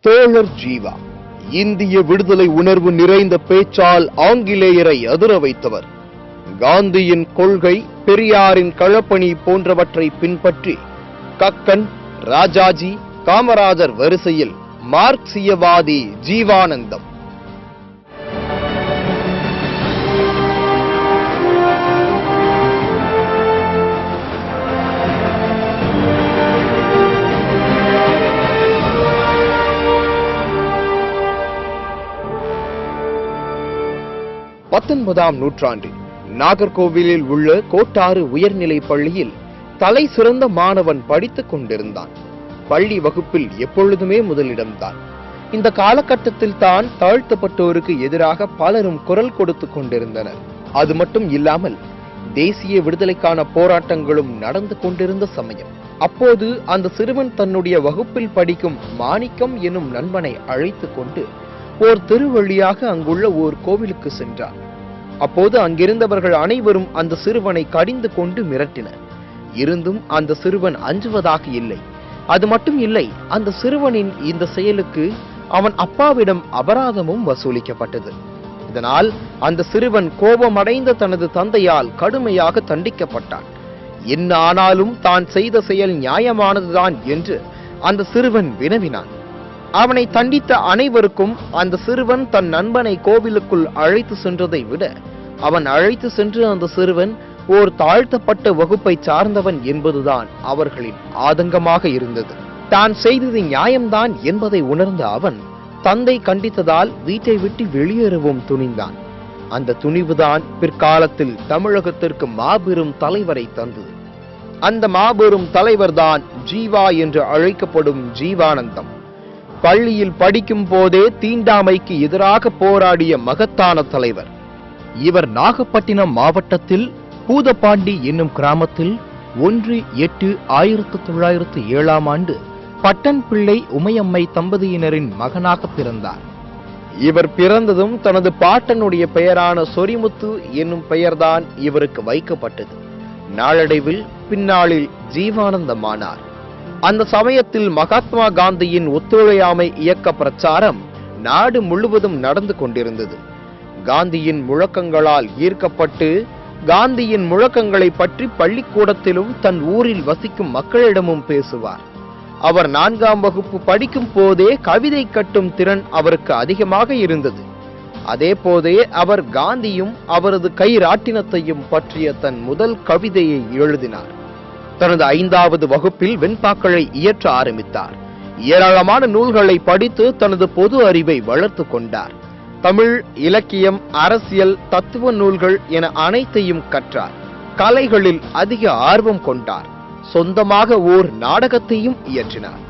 தோழர் ஜீவா இந்திய விடுதலை உணர்வு நிறைந்த பேச்சால் ஆங்கிலேயரை அதிர வைத்தவர். காந்தியின் கொள்கை, பெரியாரின் களப்பணி போன்றவற்றை பின்பற்றி கக்கன், ராஜாஜி, காமராஜர் வரிசையில் மார்க்சியவாதி ஜீவானந்தம். பத்தொன்பதாம் நூற்றாண்டில் நாகர்கோவிலில் உள்ள கோட்டாறு உயர்நிலை பள்ளியில் தலை சிறந்த மாணவன் படித்துக் கொண்டிருந்தான். பள்ளி வகுப்பில் எப்பொழுதுமே முதலிடம்தான். இந்த காலகட்டத்தில் தான் தாழ்த்தப்பட்டோருக்கு எதிராக பலரும் குரல் கொடுத்துக் கொண்டிருந்தனர். அது மட்டும் இல்லாமல் தேசிய விடுதலைக்கான போராட்டங்களும் நடந்து கொண்டிருந்த சமயம். அப்போது அந்த சிறுவன் தன்னுடைய வகுப்பில் படிக்கும் மாணிக்கம் எனும் நண்பனை அழைத்துக் கொண்டு ஓர் தெரு வழியாக அங்குள்ள ஓர் கோவிலுக்கு சென்றார். அப்போது அங்கிருந்தவர்கள் அனைவரும் அந்த சிறுவனை கடிந்து கொண்டு மிரட்டினர். இருந்தும் அந்த சிறுவன் அஞ்சுவதாக இல்லை. அது மட்டும் இல்லை, அந்த சிறுவனின் இந்த செயலுக்கு அவன் அப்பாவிடம் அபராதமும் வசூலிக்கப்பட்டது. இதனால் அந்த சிறுவன் கோபமடைந்த தனது தந்தையால் கடுமையாக தண்டிக்கப்பட்டான். என்ன ஆனாலும் தான் செய்த செயல் நியாயமானதுதான் என்று அந்த சிறுவன் வினவினான். அவனை தண்டித்த அனைவருக்கும் அந்த சிறுவன் தன் நண்பனை கோவிலுக்குள் அழைத்து சென்றதை விட அவன் அழைத்து சென்று அந்த சிறுவன் ஓர் தாழ்த்தப்பட்ட வகுப்பை சார்ந்தவன் என்பதுதான் அவர்களின் ஆதங்கமாக இருந்தது. தான் செய்தது நியாயம்தான் என்பதை உணர்ந்த அவன் தந்தை கண்டித்ததால் வீட்டை விட்டு வெளியேறவும் துணிந்தான். அந்த துணிவுதான் பிற்காலத்தில் தமிழகத்திற்கு மாபெரும் தலைவரை தந்தது. அந்த மாபெரும் தலைவர்தான் ஜீவா என்று அழைக்கப்படும் ஜீவானந்தம். பள்ளியில் படிக்கும் போதே தீண்டாமைக்கு எதிராக போராடிய மகத்தான தலைவர் இவர். நாகப்பட்டினம் மாவட்டத்தில் பூதப்பாண்டி என்னும் கிராமத்தில் 1/8/1907 பட்டன் பிள்ளை உமையம்மை தம்பதியினரின் மகனாக பிறந்தார். இவர் பிறந்ததும் தனது பாட்டனுடைய பெயரான சொரிமுத்து என்னும் பெயர்தான் இவருக்கு வைக்கப்பட்டது. நாளடைவில் பின்னாளில் ஜீவானந்தமானார். அந்த சமயத்தில் மகாத்மா காந்தியின் ஒத்துழையாமை இயக்க பிரச்சாரம் நாடு முழுவதும் நடந்து கொண்டிருந்தது. காந்தியின் முழக்கங்களால் ஈர்க்கப்பட்டு காந்தியின் முழக்கங்களை பற்றி பள்ளிக்கூடத்திலும் தன் ஊரில் வசிக்கும் மக்களிடமும் பேசுவார். அவர் 4ஆம் வகுப்பு படிக்கும் போதே கவிதை கட்டும் திறன் அவருக்கு அதிகமாக இருந்தது. அதே போதே அவர் காந்தியும் அவரது கைராட்டினத்தையும் பற்றிய தன் முதல் கவிதையை எழுதினார். தனது 5வது வகுப்பில் வெண்பாக்களை இயற்ற ஆரம்பித்தார். ஏராளமான நூல்களை படித்து தனது பொது அறிவை வளர்த்து கொண்டார். தமிழ், இலக்கியம், அரசியல், தத்துவ நூல்கள் என அனைத்தையும் கற்றார். கலைகளில் அதிக ஆர்வம் கொண்டார். சொந்தமாக ஓர் நாடகத்தையும் இயற்றினார்.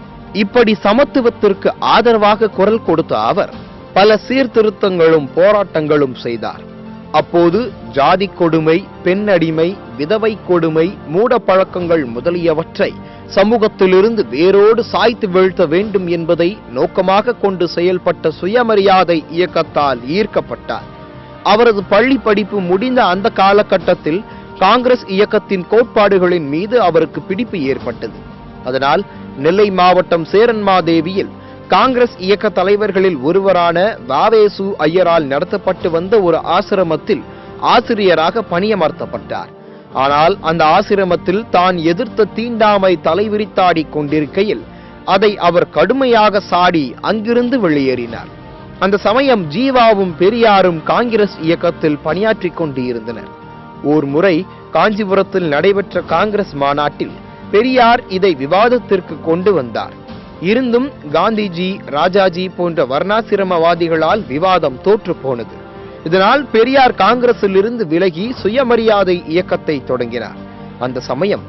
இப்படி சமத்துவத்திற்கு ஆதரவாக குரல் கொடுத்த அவர் பல சீர்திருத்தங்களும் போராட்டங்களும் செய்தார். அப்போது ஜாதி கொடுமை, பெண் அடிமை, விதவை கொடுமை, மூட பழக்கங்கள் முதலியவற்றை சமூகத்திலிருந்து வேரோடு சாய்த்து வீழ்த்த வேண்டும் என்பதை நோக்கமாக கொண்டு செயல்பட்ட சுயமரியாதை இயக்கத்தால் ஈர்க்கப்பட்டார். அவரது பள்ளி படிப்பு முடிந்த அந்த காலகட்டத்தில் காங்கிரஸ் இயக்கத்தின் கோட்பாடுகளின் மீது அவருக்கு பிடிப்பு ஏற்பட்டது. அதனால் நெல்லை மாவட்டம் சேரன்மாதேவியில் காங்கிரஸ் இயக்க தலைவர்களில் ஒருவரான வாவேசு ஐயரால் நடத்தப்பட்டு வந்த ஒரு ஆசிரமத்தில் ஆசிரியராக பணியமர்த்தப்பட்டார். ஆனால் அந்த ஆசிரமத்தில் தான் எதிர்த்த தீண்டாமை தலைவிரித்தாடி கொண்டிருக்கையில் அதை அவர் கடுமையாக சாடி அங்கிருந்து வெளியேறினார். அந்த சமயம் ஜீவாவும் பெரியாரும் காங்கிரஸ் இயக்கத்தில் பணியாற்றிக் கொண்டிருந்தனர். ஓர் முறை காஞ்சிபுரத்தில் நடைபெற்ற காங்கிரஸ் மாநாட்டில் பெரியார் இதை விவாதத்திற்கு கொண்டு வந்தார். இருந்தும் காந்திஜி, ராஜாஜி போன்ற வர்ணாசிரமவாதிகளால் விவாதம் தோற்று போனது. இதனால் பெரியார் காங்கிரஸில் இருந்து விலகி சுயமரியாதை இயக்கத்தை தொடங்கினார். அந்த சமயம்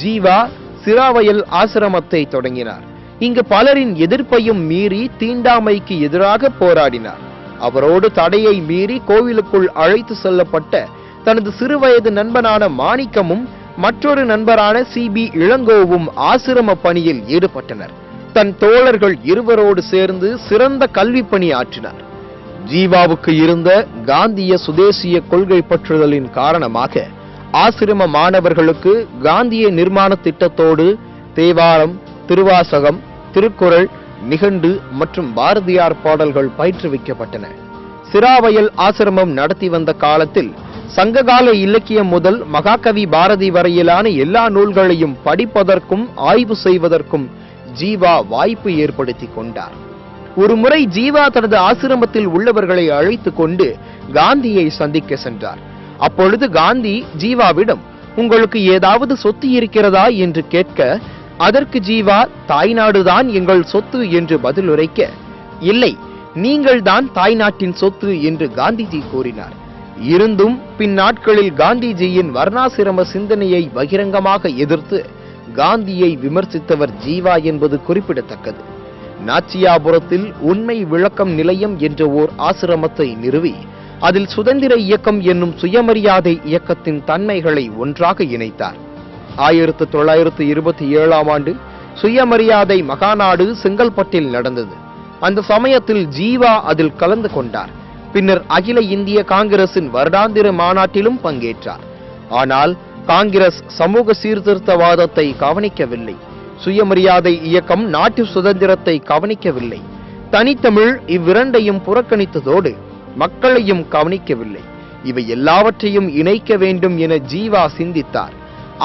ஜீவா சிராவயல் ஆசிரமத்தை தொடங்கினார். இங்கு பலரின் எதிர்ப்பையும் மீறி தீண்டாமைக்கு எதிராக போராடினார். அவரோடு தடையை மீறி கோவிலுக்குள் அழைத்து செல்லப்பட்ட தனது சிறுவயது நண்பனான மாணிக்கமும் மற்றொரு நண்பரான CB இளங்கோவும் ஆசிரம பணியில் ஈடுபட்டனர். தன் தோழர்கள் இருவரோடு சேர்ந்து சிறந்த கல்வி பணி ஆற்றினார். ஜீவாவுக்கு இருந்த காந்திய சுதேசிய கொள்கை பற்றுதலின் காரணமாக ஆசிரம மாணவர்களுக்கு காந்திய நிர்மாண திட்டத்தோடு தேவாரம், திருவாசகம், திருக்குறள், நிகண்டு மற்றும் பாரதியார் பாடல்கள் பயிற்றுவிக்கப்பட்டன. சிராவயல் ஆசிரமம் நடத்தி வந்த காலத்தில் சங்ககால இலக்கியம் முதல் மகாகவி பாரதி வரையிலான எல்லா நூல்களையும் படிப்பதற்கும் ஆய்வு செய்வதற்கும் ஜீவா வாய்ப்பு ஏற்படுத்தி கொண்டார். ஒரு முறை ஜீவா தனது ஆசிரமத்தில் உள்ளவர்களை அழைத்துக் கொண்டு காந்தியை சந்திக்க சென்றார். அப்பொழுது காந்தி ஜீவாவிடம், உங்களுக்கு ஏதாவது சொத்து இருக்கிறதா என்று கேட்க, அதற்கு ஜீவா, தாய்நாடுதான் எங்கள் சொத்து என்று பதிலுரைக்க, இல்லை, நீங்கள் தான் தாய்நாட்டின் சொத்து என்று காந்திஜி கூறினார். இருந்தும் பின் நாட்களில் காந்திஜியின் வர்ணாசிரம சிந்தனையை பகிரங்கமாக எதிர்த்து காந்தியை விமர்சித்தவர் ஜீவா என்பது குறிப்பிடத்தக்கது. நாச்சியாபுரத்தில் உண்மை விளக்கம் நிலையம் என்ற ஓர் ஆசிரமத்தை நிறுவி அதில் சுதந்திர இயக்கம் என்னும் சுயமரியாதை இயக்கத்தின் தன்மைகளை ஒன்றாக இணைத்தார். 1927 சுயமரியாதை மகாநாடு செங்கல்பட்டில் நடந்தது. அந்த சமயத்தில் ஜீவா அதில் கலந்து கொண்டார். பின்னர் அகில இந்திய காங்கிரசின் வருடாந்திர மாநாட்டிலும் பங்கேற்றார். ஆனால் காங்கிரஸ் சமூக சீர்திருத்தவாதத்தை கவனிக்கவில்லை. சுயமரியாதை இயக்கம் நாட்டு சுதந்திரத்தை கவனிக்கவில்லை. தனித்தமிழ் இவ்விரண்டையும் புறக்கணித்ததோடு மக்களையும் கவனிக்கவில்லை. இவை எல்லாவற்றையும் இணைக்க வேண்டும் என ஜீவா சிந்தித்தார்.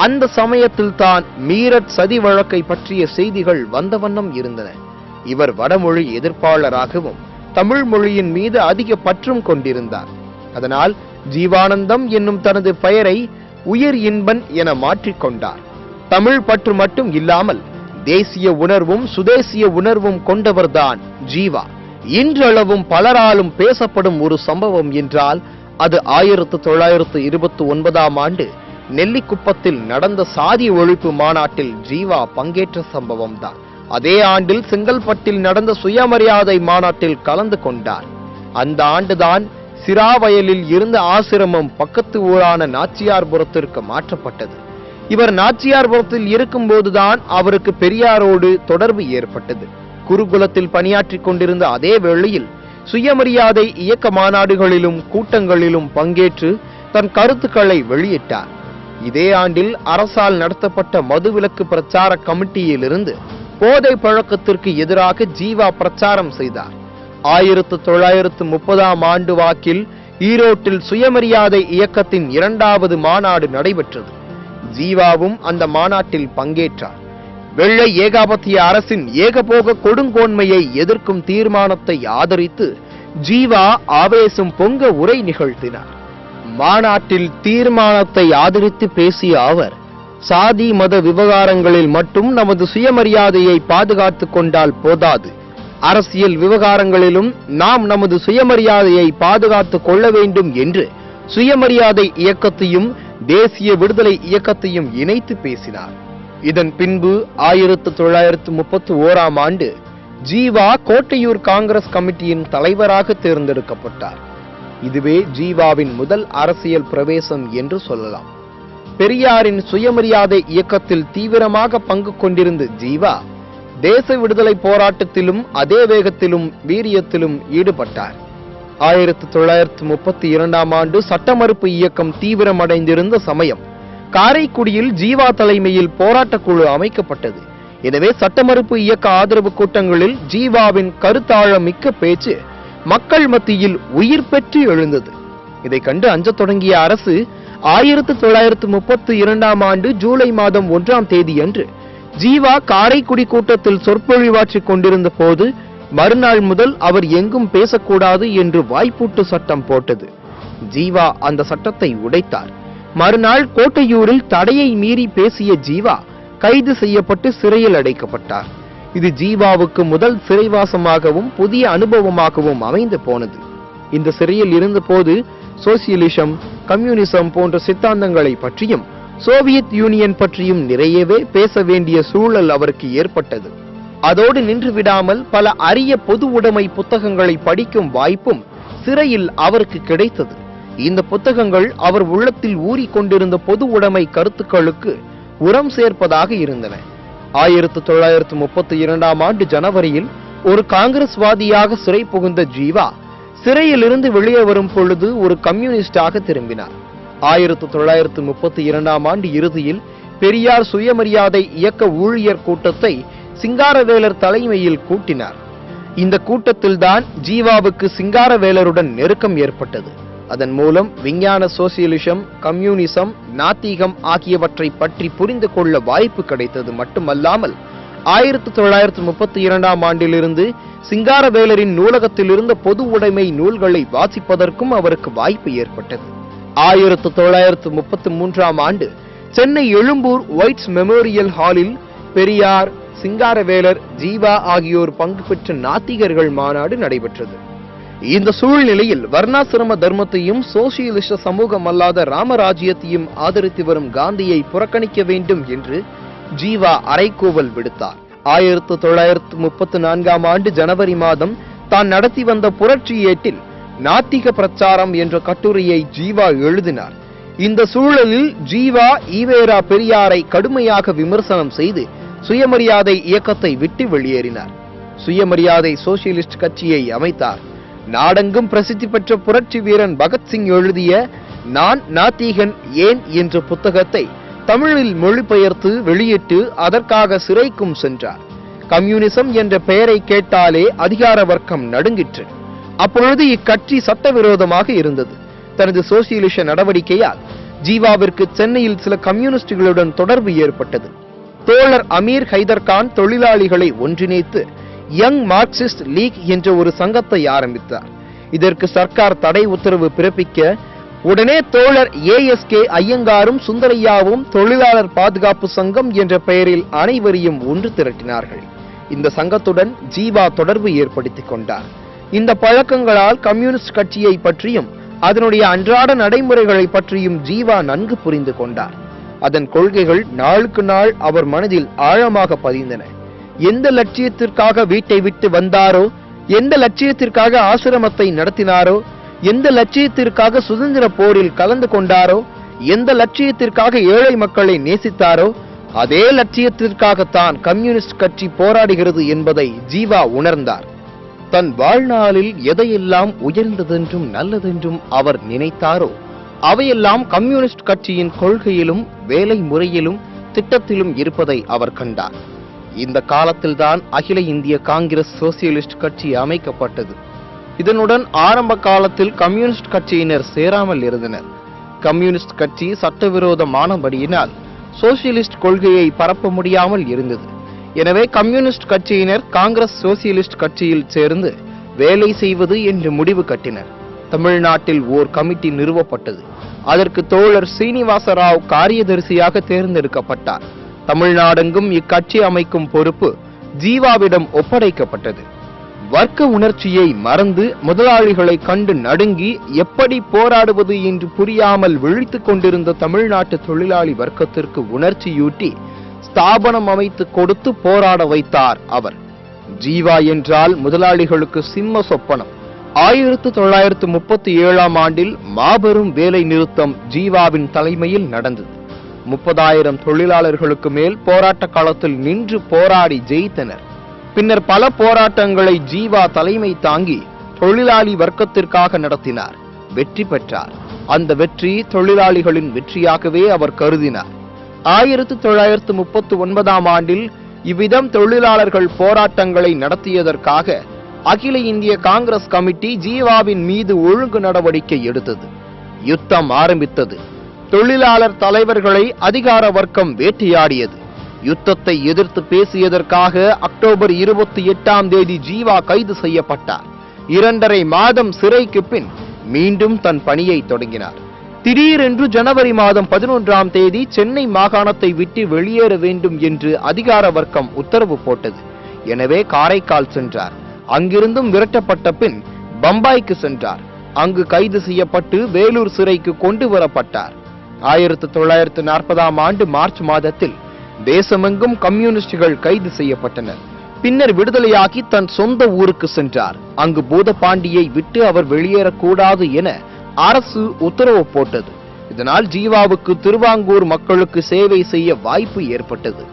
அந்த சமயத்தில் தான் மீரட் சதி வழக்கை பற்றிய செய்திகள் வந்த வண்ணம் இருந்தன. இவர் வடமொழி எதிர்ப்பாளராகவும் தமிழ் மொழியின் மீது அதிக பற்றும் கொண்டிருந்தார். அதனால் ஜீவானந்தம் என்னும் தனது பெயரை உயிர் இன்பன் என மாற்றிக்கொண்டார். தமிழ் பற்று மட்டும் இல்லாமல் தேசிய உணர்வும் சுதேசிய உணர்வும் கொண்டவர்தான் ஜீவா. இன்றளவும் பலராலும் பேசப்படும் ஒரு சம்பவம் என்றால் அது 1929 நெல்லிக்குப்பத்தில் நடந்த சாதி ஒழிப்பு மாநாட்டில் ஜீவா பங்கேற்ற சம்பவம் தான். அதே ஆண்டில் செங்கல்பட்டில் நடந்த சுயமரியாதை மாநாட்டில் கலந்து கொண்டார். அந்த ஆண்டுதான் சிராவயலில் இருந்த ஆசிரமம் பக்கத்து ஊரான நாச்சியார்புரத்திற்கு மாற்றப்பட்டது. இவர் நாச்சியார்புரத்தில் இருக்கும்போதுதான் அவருக்கு பெரியாரோடு தொடர்பு ஏற்பட்டது. குருகுலத்தில் பணியாற்றிக் கொண்டிருந்த அதே வேளையில் சுயமரியாதை இயக்க மாநாடுகளிலும் கூட்டங்களிலும் பங்கேற்று தன் கருத்துக்களை வெளியிட்டார். இதே ஆண்டில் அரசால் நடத்தப்பட்ட மதுவிலக்கு பிரச்சார கமிட்டியிலிருந்து போதை பழக்கத்திற்கு எதிராக ஜீவா பிரச்சாரம் செய்தார். 1930 வாக்கில் ஈரோட்டில் சுயமரியாதை இயக்கத்தின் 2வது மாநாடு நடைபெற்றது. ஜீவாவும் அந்த மாநாட்டில் பங்கேற்றார். வெள்ளை ஏகாபத்திய அரசின் ஏகபோக கொடுங்கோன்மையை எதிர்க்கும் தீர்மானத்தை ஆதரித்து ஜீவா ஆவேசம் பொங்க உரை நிகழ்த்தினார். மாநாட்டில் தீர்மானத்தை ஆதரித்து பேசிய அவர், சாதி மத விவகாரங்களில் மட்டும் நமது சுயமரியாதையை பாதுகாத்துக் கொண்டால் போதாது, அரசியல் விவகாரங்களிலும் நாம் நமது சுயமரியாதையை பாதுகாத்துக் கொள்ள வேண்டும் என்று சுயமரியாதை இயக்கத்தையும் தேசிய விடுதலை இயக்கத்தையும் இணைத்து பேசினார். இதன் பின்பு 1931 ஜீவா கோட்டையூர் காங்கிரஸ் கமிட்டியின் தலைவராக தேர்ந்தெடுக்கப்பட்டார். இதுவே ஜீவாவின் முதல் அரசியல் பிரவேசம் என்று சொல்லலாம். பெரியாரின் சுயமரியாதை இயக்கத்தில் தீவிரமாக பங்கு கொண்டிருந்த ஜீவா தேச விடுதலை போராட்டத்திலும் அதே வேகத்திலும் வீரியத்திலும் ஈடுபட்டார். 1932 சட்ட மறுப்பு இயக்கம் தீவிரமடைந்திருந்த சமயம் காரைக்குடியில் ஜீவா தலைமையில் போராட்டக் குழு அமைக்கப்பட்டது. எனவே சட்ட மறுப்பு இயக்க ஆதரவு கூட்டங்களில் ஜீவாவின் கருத்தாழம் மிக்க பேச்சு மக்கள் மத்தியில் உயிர் பெற்று எழுந்தது. இதை கண்டு அஞ்சத் தொடங்கிய அரசு 1932 ஜூலை மாதம் 1 அன்று ஜீவா காரைக்குடி கூட்டத்தில் சொற்பொழிவாற்றிக் கொண்டிருந்த போது மறுநாள் முதல் அவர் எங்கும் பேசக்கூடாது என்று வாய்ப்பூட்டு சட்டம் போட்டது. ஜீவா அந்த சட்டத்தை உடைத்தார். மறுநாள் கோட்டையூரில் தடையை மீறி பேசிய ஜீவா கைது செய்யப்பட்டு சிறையில் அடைக்கப்பட்டார். இது ஜீவாவுக்கு முதல் சிறைவாசமாகவும் புதிய அனுபவமாகவும் அமைந்து போனது. இந்த சிறையில் இருந்தபோது சோசியலிசம், கம்யூனிசம் போன்ற சித்தாந்தங்களை பற்றியும் சோவியத் யூனியன் பற்றியும் நிறையவே பேச வேண்டிய சூழல் அவருக்கு ஏற்பட்டது. அதோடு நின்று விடாமல் பல அரிய பொது உடைமை புத்தகங்களை படிக்கும் வாய்ப்பும் சிறையில் அவருக்கு கிடைத்தது. இந்த புத்தகங்கள் அவர் உள்ளத்தில் ஊறிக்கொண்டிருந்த பொது உடைமை கருத்துக்களுக்கு உரம் சேர்ப்பதாக இருந்தன. 1932 ஜனவரியில் ஒரு காங்கிரஸ்வாதியாக சிறை புகுந்த ஜீவா சிறையிலிருந்து வெளியே வரும் பொழுது ஒரு கம்யூனிஸ்டாக திரும்பினார். 1932 இறுதியில் பெரியார் சுயமரியாதை இயக்க ஊழியர் கூட்டத்தை சிங்காரவேலர் தலைமையில் கூட்டினார். இந்த கூட்டத்தில்தான் ஜீவாவுக்கு சிங்காரவேலருடன் நெருக்கம் ஏற்பட்டது. அதன் மூலம் விஞ்ஞான சோசியலிசம், கம்யூனிசம், நாத்திகம் ஆகியவற்றை பற்றி புரிந்து கொள்ள வாய்ப்பு கிடைத்தது மட்டுமல்லாமல் 1932ஆம் ஆண்டிலிருந்து சிங்காரவேலரின் நூலகத்தில் இருந்த பொது உடைமை நூல்களை வாசிப்பதற்கும் அவருக்கு வாய்ப்பு ஏற்பட்டது. 1933ஆம் ஆண்டு சென்னை எழும்பூர் ஒயிட்ஸ் மெமோரியல் ஹாலில் பெரியார், சிங்காரவேலர், ஜீவா ஆகியோர் பங்கு பெற்ற நாத்திகர்கள் மாநாடு நடைபெற்றது. இந்த சூழ்நிலையில் வர்ணாசிரம தர்மத்தையும் சோசியலிச சமூகம் அல்லாத ராமராஜ்யத்தையும் ஆதரித்து வரும் காந்தியை புறக்கணிக்க வேண்டும் என்று ஜீவா அறைகூவல் விடுத்தார். 1934ஆம் ஆண்டு ஜனவரி மாதம் தான் நடத்தி வந்த புரட்சி ஏட்டில் நாத்திக பிரச்சாரம் என்ற கட்டுரையை ஜீவா எழுதினார். இந்த சூழலில் ஜீவா ஈவேரா பெரியாரை கடுமையாக விமர்சனம் செய்து சுயமரியாதை இயக்கத்தை விட்டு வெளியேறினார். சுயமரியாதை சோசியலிஸ்ட் கட்சியை அமைத்தார். நாடெங்கும் பிரசித்தி பெற்ற புரட்சி வீரன் பகத்சிங் எழுதிய நான் நாத்திகன் ஏன் என்ற புத்தகத்தை தமிழில் மொழிபெயர்த்து வெளியிட்டு அதற்காக சிறைக்கும் சென்றார். கம்யூனிசம் என்ற பெயரை கேட்டாலே அதிகார வர்க்கம் நடுங்கிற்று. அப்பொழுது இக்கட்சி சட்டவிரோதமாக இருந்தது. தனது சோசியலிச நடவடிக்கையால் ஜீவாவிற்கு சென்னையில் சில கம்யூனிஸ்டுகளுடன் தொடர்பு ஏற்பட்டது. தோழர் அமீர் ஹைதர்கான் தொழிலாளிகளை ஒன்றிணைத்து யங் மார்க்சிஸ்ட் லீக் என்ற ஒரு சங்கத்தை ஆரம்பித்தார். இதற்கு சர்க்கார் தடை உத்தரவு பிறப்பிக்க உடனே தோழர் ஏஎஸ்கே ஐயங்காரும் சுந்தரையாவும் தொழிலாளர் பாதுகாப்பு சங்கம் என்ற பெயரில் அனைவரையும் ஒன்று திரட்டினார்கள். இந்த சங்கத்துடன் ஜீவா தொடர்பு ஏற்படுத்திக் கொண்டார். இந்த பழக்கங்களால் கம்யூனிஸ்ட் கட்சியை பற்றியும் அதனுடைய அன்றாட நடைமுறைகளை பற்றியும் ஜீவா நன்கு புரிந்து கொண்டார். அதன் கொள்கைகள் நாளுக்கு நாள் அவர் மனதில் ஆழமாக பதிந்தன. எந்த லட்சியத்திற்காக வீட்டை விட்டு வந்தாரோ, எந்த லட்சியத்திற்காக ஆசிரமத்தை நடத்தினாரோ, எந்த லட்சியத்திற்காக சுதந்திர போரில் கலந்து கொண்டாரோ, எந்த லட்சியத்திற்காக ஏழை மக்களை நேசித்தாரோ, அதே லட்சியத்திற்காகத்தான் கம்யூனிஸ்ட் கட்சி போராடுகிறது என்பதை ஜீவா உணர்ந்தார். தன் வாழ்நாளில் எதையெல்லாம் உயர்ந்ததென்றும் நல்லதென்றும் அவர் நினைத்தாரோ அவையெல்லாம் கம்யூனிஸ்ட் கட்சியின் கொள்கையிலும் வேலை முறையிலும் திட்டத்திலும் இருப்பதை அவர் கண்டார். இந்த காலத்தில்தான் அகில இந்திய காங்கிரஸ் சோசியலிஸ்ட் கட்சி அமைக்கப்பட்டது. இதனுடன் ஆரம்ப காலத்தில் கம்யூனிஸ்ட் கட்சியினர் சேராமல் இருந்தனர். கம்யூனிஸ்ட் கட்சி சட்டவிரோதமானபடியினால் சோசியலிஸ்ட் கொள்கையை பரப்ப முடியாமல் இருந்தது. எனவே கம்யூனிஸ்ட் கட்சியினர் காங்கிரஸ் சோசியலிஸ்ட் கட்சியில் சேர்ந்து வேலை செய்வது என்று முடிவு கட்டினர். தமிழ்நாட்டில் ஓர் கமிட்டி நிறுவப்பட்டது. அதற்கு தோழர் சீனிவாசராவ் காரியதரிசியாக தேர்ந்தெடுக்கப்பட்டார். தமிழ்நாடெங்கும் இக்கட்சி அமைக்கும் பொறுப்பு ஜீவாவிடம் ஒப்படைக்கப்பட்டது. வர்க்க உணர்ச்சியை மறந்து முதலாளிகளை கண்டு நடுங்கி எப்படி போராடுவது என்று புரியாமல் விழித்துக் கொண்டிருந்த தமிழ்நாட்டு தொழிலாளி வர்க்கத்திற்கு உணர்ச்சியூட்டி ஸ்தாபனம் அமைத்து கொடுத்து போராட வைத்தார் அவர். ஜீவா என்றால் முதலாளிகளுக்கு சிம்ம சொப்பனம். 1937ஆம் ஆண்டில் மாபெரும் வேலை நிறுத்தம் ஜீவாவின் தலைமையில் நடந்தது. 30,000 தொழிலாளர்களுக்கு மேல் போராட்ட காலத்தில் நின்று போராடி ஜெயித்தனர். பின்னர் பல போராட்டங்களை ஜீவா தலைமை தாங்கி தொழிலாளி வர்க்கத்திற்காக நடத்தினார். வெற்றி பெற்றார். அந்த வெற்றி தொழிலாளிகளின் வெற்றியாகவே அவர் கருதினார். 1939ஆம் ஆண்டில் இவ்விதம் தொழிலாளர்கள் போராட்டங்களை நடத்தியதற்காக அகில இந்திய காங்கிரஸ் கமிட்டி ஜீவாவின் மீது ஒழுங்கு நடவடிக்கை எடுத்தது. யுத்தம் ஆரம்பித்தது. தொழிலாளர் தலைவர்களை அதிகார வர்க்கம் வேட்டையாடியது. யுத்தத்தை எதிர்த்து பேசியதற்காக அக்டோபர் 28ஆம் தேதி ஜீவா கைது செய்யப்பட்டார். 2.5 மாதம் சிறைக்கு பின் மீண்டும் தன் பணியை தொடங்கினார். திடீரென்று ஜனவரி மாதம் 11ஆம் தேதி சென்னை மாகாணத்தை விட்டு வெளியேற வேண்டும் என்று அதிகார வர்க்கம் உத்தரவு போட்டது. எனவே காரைக்கால் சென்றார். அங்கிருந்தும் விரட்டப்பட்ட பின் பம்பாய்க்கு சென்றார். அங்கு கைது செய்யப்பட்டு வேலூர் சிறைக்கு கொண்டு வரப்பட்டார். 1940ஆம் ஆண்டு மார்ச் மாதத்தில் தேசமெங்கும் கம்யூனிஸ்டுகள் கைது செய்யப்பட்டனர். பின்னர் விடுதலையாகி தன் சொந்த ஊருக்கு சென்றார். அங்கு பூதபாண்டியை விட்டு அவர் வெளியேறக்கூடாது என அரசு உத்தரவு போட்டது. இதனால் ஜீவாவுக்கு திருவாங்கூர் மக்களுக்கு சேவை செய்ய வாய்ப்பு ஏற்பட்டது.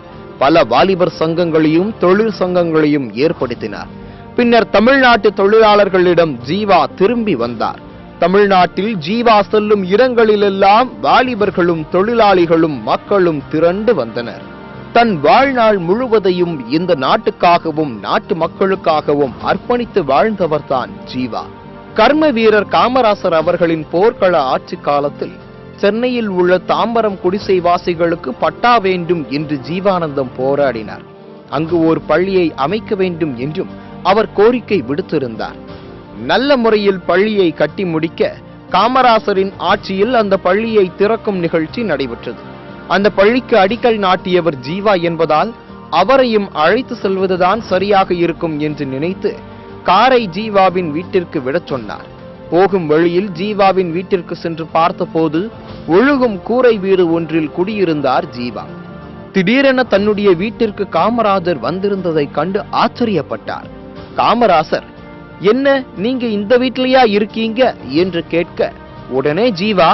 பல வாலிபர் சங்கங்களையும் தொழில் சங்கங்களையும் ஏற்படுத்தினார். பின்னர் தமிழ்நாட்டு தொழிலாளர்களிடம் ஜீவா திரும்பி வந்தார். தமிழ்நாட்டில் ஜீவா செல்லும் இடங்களிலெல்லாம் வாலிபர்களும் தொழிலாளிகளும் மக்களும் திரண்டு வந்தனர். தன் வாழ்நாள் முழுவதையும் இந்த நாட்டுக்காகவும் நாட்டு மக்களுக்காகவும் அர்ப்பணித்து வாழ்ந்தவர்தான் ஜீவா. கர்ம வீரர் காமராசர் அவர்களின் போர்க்கள ஆட்சி காலத்தில் சென்னையில் உள்ள தாம்பரம் குடிசைவாசிகளுக்கு பட்டா வேண்டும் என்று ஜீவானந்தம் போராடினார். அங்கு ஒரு பள்ளியை அமைக்க வேண்டும் என்றும் அவர் கோரிக்கை விடுத்திருந்தார். நல்ல முறையில் பள்ளியை கட்டி முடிக்க காமராசரின் ஆட்சியில் அந்த பள்ளியை திறக்கும் நிகழ்ச்சி நடைபெற்றது. அந்த பள்ளிக்கு அடிக்கல் நாட்டியவர் ஜீவா என்பதால் அவரையும் அழைத்து செல்வதுதான் சரியாக இருக்கும் என்று நினைத்து காரை ஜீவாவின் வீட்டிற்கு விடச் சொன்னார். போகும் வழியில் ஜீவாவின் வீட்டிற்கு சென்று பார்த்தபோது ஒழுகும் கூரை வீடு ஒன்றில் குடியிருந்தார் ஜீவா. திடீரென தன்னுடைய வீட்டிற்கு காமராஜர் வந்திருந்ததை கண்டு ஆச்சரியப்பட்டார். காமராசர், என்ன நீங்க இந்த வீட்டிலேயா இருக்கீங்க என்று கேட்க, உடனே ஜீவா,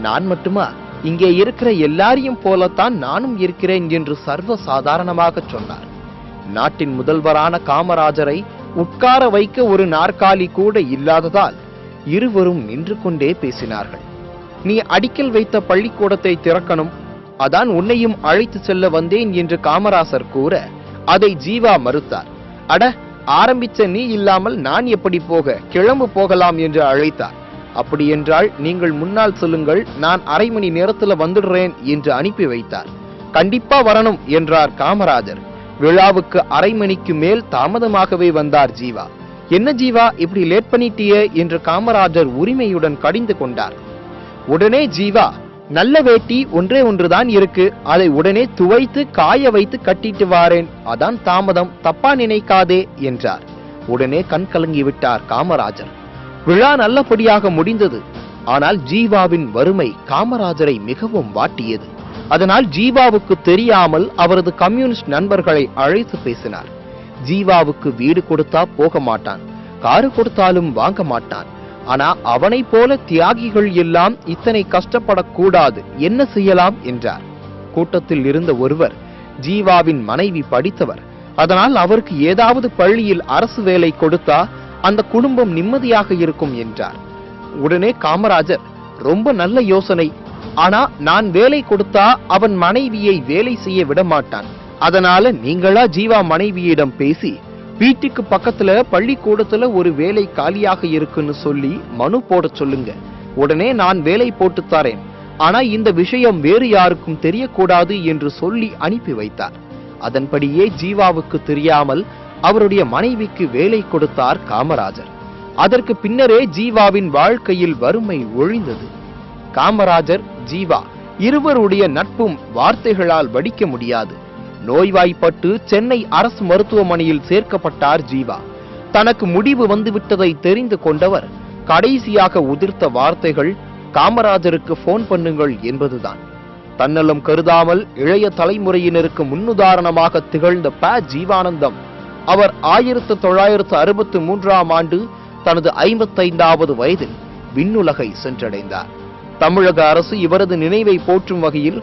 நான் மட்டுமா, இங்கே இருக்கிற எல்லாரையும் போலத்தான் நானும் இருக்கிறேன் என்று சர்வ சாதாரணமாக சொன்னார். நாட்டின் முதல்வரான காமராஜரை உட்கார வைக்க ஒரு நாற்காலி கூட இல்லாததால் இருவரும் நின்று கொண்டே பேசினார்கள். நீ அடிக்கல் வைத்த பள்ளிக்கூடத்தை திறக்கணும், அதான் உன்னையும் அழைத்து செல்ல வந்தேன் என்று காமராசர் கூற அதை ஜீவா மறுத்தார். அட, ஆரம்பிச்ச நீ இல்லாமல் நான் எப்படி போக, கிளம்பு போகலாம் என்று அழைத்தார். அப்படி என்றால் நீங்கள் முன்னால் சொல்லுங்கள், நான் அரை மணி நேரத்துல வந்துடுறேன் என்று அனுப்பி வைத்தார். கண்டிப்பா வரணும் என்றார் காமராஜர். விழாவுக்கு அரை மணிக்கு மேல் தாமதமாகவே வந்தார் ஜீவா. என்ன ஜீவா இப்படி லேட் பண்ணிட்டியே என்று காமராஜர் உரிமையுடன் கடிந்து கொண்டார். உடனே ஜீவா, நல்ல வேட்டி ஒன்றே ஒன்றுதான் இருக்கு, அதை உடனே துவைத்து காய வைத்து கட்டிட்டு வாரேன், அதான் தாமதம், தப்பா நினைக்காதே என்றார். உடனே கண் கலங்கி விட்டார் காமராஜர். விழா நல்லபடியாக முடிந்தது. ஆனால் ஜீவாவின் வறுமை காமராஜரை மிகவும் வாட்டியது. அதனால் ஜீவாவுக்கு தெரியாமல் அவரது கம்யூனிஸ்ட் நண்பர்களை அழைத்து பேசினார். ஜீவாவுக்கு வீடு கொடுத்தா போக மாட்டான், காரு கொடுத்தாலும் வாங்க மாட்டான். ஆனா அவனை போல தியாகிகள் எல்லாம் இத்தனை கஷ்டப்படக்கூடாது, என்ன செய்யலாம் என்றார். கூட்டத்தில் இருந்த ஒருவர், ஜீவாவின் மனைவி படித்தவர், அதனால் அவருக்கு ஏதாவது பள்ளியில் அரசு வேலை கொடுத்தா அந்த குடும்பம் நிம்மதியாக இருக்கும் என்றார். உடனே காமராஜர், ரொம்ப நல்ல யோசனை, ஆனா நான் வேலை கொடுத்தா அவன் மனைவியை வேலை செய்ய விட மாட்டான், அதனால நீங்களா ஜீவா மனைவியிடம் பேசி வீட்டுக்கு பக்கத்துல பள்ளிக்கூடத்துல ஒரு வேலை காலியாக இருக்குன்னு சொல்லி மனு போட சொல்லுங்க, உடனே நான் வேலை போட்டு தரேன், ஆனா இந்த விஷயம் வேறு யாருக்கும் தெரியக்கூடாது என்று சொல்லி அனுப்பி வைத்தார். அதன்படியே ஜீவாவுக்கு தெரியாமல் அவருடைய மனைவிக்கு வேலை கொடுத்தார் காமராஜர். அதற்கு பின்னரே ஜீவாவின் வாழ்க்கையில் வறுமை ஒழிந்தது. காமராஜர், ஜீவா இருவருடைய நட்பும் வார்த்தைகளால் வடிக்க முடியாது. நோய்வாய்ப்பட்டு சென்னை அரசு மருத்துவமனையில் சேர்க்கப்பட்டார் ஜீவா. தனக்கு முடிவு வந்துவிட்டதை தெரிந்து கொண்டவர் கடைசியாக உதிர்த்த வார்த்தைகள் காமராஜருக்கு போன் பண்ணுங்கள் என்பதுதான். தன்னலம் கருதாமல் இளைய தலைமுறையினருக்கு முன்னுதாரணமாக திகழ்ந்த ஜீவானந்தம் அவர் 1963ஆம் ஆண்டு தனது 55வது வயதில் விண்ணுலகை சென்றடைந்தார். தமிழக அரசு இவரது நினைவை போற்றும் வகையில்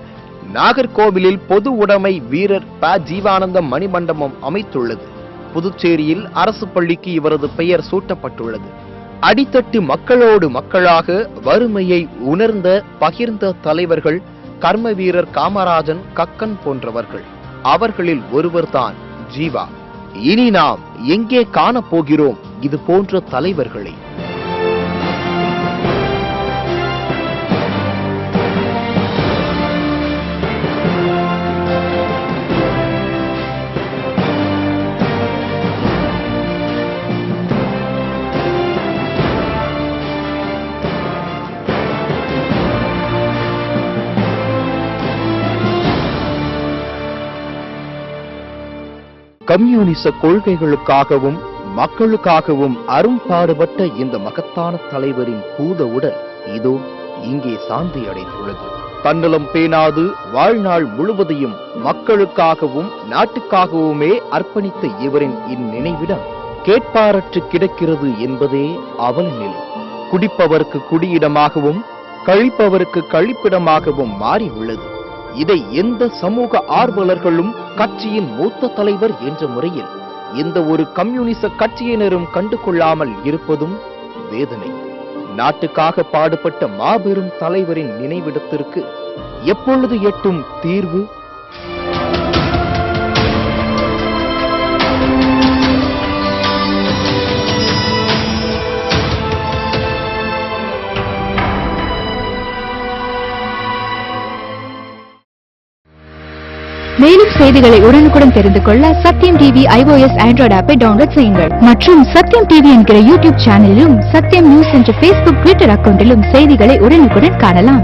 நாகர்கோவிலில் பொது உடைமை வீரர் ஜீவானந்தம் மணிமண்டபம் அமைத்துள்ளது. புதுச்சேரியில் அரசு பள்ளிக்கு இவரது பெயர் சூட்டப்பட்டுள்ளது. அடித்தட்டு மக்களோடு மக்களாக வறுமையை உணர்ந்த பகிர்ந்த தலைவர்கள் கர்ம வீரர் காமராஜன், கக்கன் போன்றவர்கள். அவர்களில் ஒருவர்தான் ஜீவா. இனி நாம் எங்கே காணப்போகிறோம் இது போன்ற தலைவர்களை? கம்யூனிச கொள்கைகளுக்காகவும் மக்களுக்காகவும் அரும்பாடுபட்ட இந்த மகத்தான தலைவரின் பூத உடல் இதோ இங்கே சாந்தி அடைந்துள்ளது. தன்னலம் பேணாது வாழ்நாள் முழுவதையும் மக்களுக்காகவும் நாட்டுக்காகவுமே அர்ப்பணித்த இவரின் இந்நினைவிடம் கேட்பாரற்று கிடக்கிறது என்பதே அவல நிலை. குடிப்பவருக்கு குடியிடமாகவும் கழிப்பவருக்கு கழிப்பிடமாகவும் மாறி உள்ளது. இதை எந்த சமூக ஆர்வலர்களும் கட்சியின் மூத்த தலைவர் என்ற முறையில் எந்த ஒரு கம்யூனிச கட்சியினரும் கண்டு கொள்ளாமல் இருப்பதும் வேதனை. நாட்டுக்காக பாடுபட்ட மாபெரும் தலைவரின் நினைவிடத்திற்கு எப்பொழுது எட்டும் தீர்வு? மேலும் செய்திகளை உடனுக்குடன் தெரிந்து கொள்ள சத்யம் டிவி iOS Android ஆப்பை டவுன்லோட் செய்யுங்கள் மற்றும் சத்யம் டிவி என்கிற யூடியூப் சேனலிலும் சத்யம் நியூஸ் என்ற Facebook Twitter அக்கவுண்டிலும் செய்திகளை உடனுக்குடன் காணலாம்.